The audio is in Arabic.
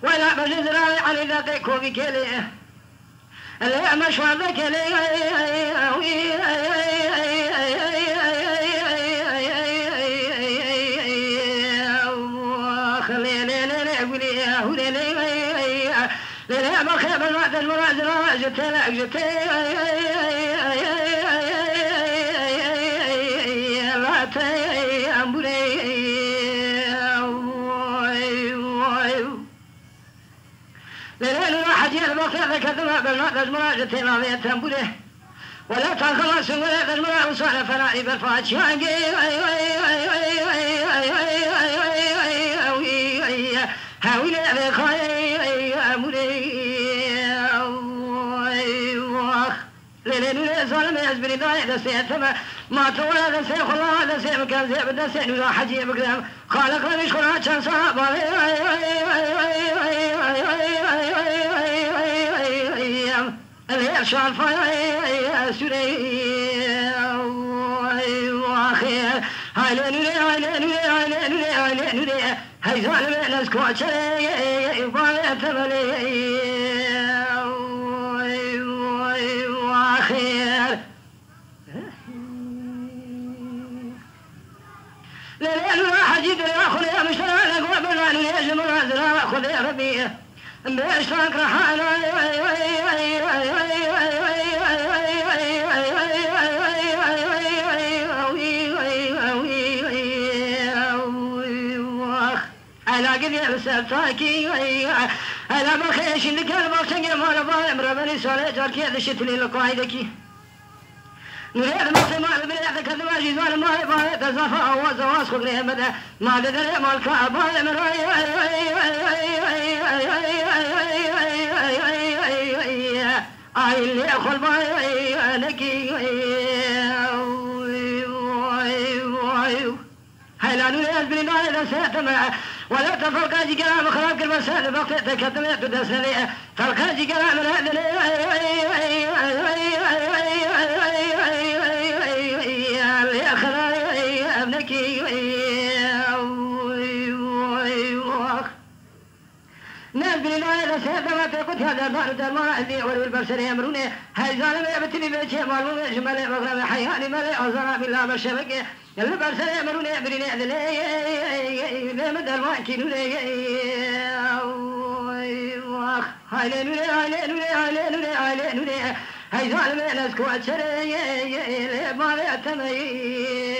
ولا بجزر على ذاك وبكله لا مش وذاك لا ما خيب المراد المراد راجت لا جت لا تأمري لا واحد يلبس هذا كذا بالمراد المراد لا تأمره ولا تخلص ولا المراد صار فنائي بالفاتش هاوي لا خاي أمري لين ظلم يزبري ضايع دسيتما ما تولى دسي خلا دسي مكان زي بدسي نلا حجي بقدام خالق ليش خلا كان صعب الإرشاد فاي سوري وخير هاي لين هاي ظالم نسكوت يبغى تبلي وخير لين واحد يدري اخذ يا مشتاق وبنا يجمع هذا خذ يا ربي باشتاق رحاله أنا قد سبتاكي أنا بخيش اللي كان بخشني ما نبغى مربني سولي جاركي هذا الشيء اللي لقايدكي نريد ما ما بني كذا ما جي زال ما يبغى تزافع أو زواج خبري مدى ما بدري ما الكعبة مرأي أي اللي أخل باي أنكي هلا نريد بني ما ساتما ولا تفرق أجي كلام خلاف المسائل بقت تكتم تدسني فرق أجي كلام يا خلاي ابنك نبي لا يسير ما تقول هذا بارد الماء اللي ولي البشر يمرونه هاي ظالم يبتني بشيء مالو جمال مغرب حياني ملئ أزرع بالله بالشبكة البشر يمرونه يبرني لا مدى الماء كيلو هاي هاي ظالم نسكو أشري ما يتمي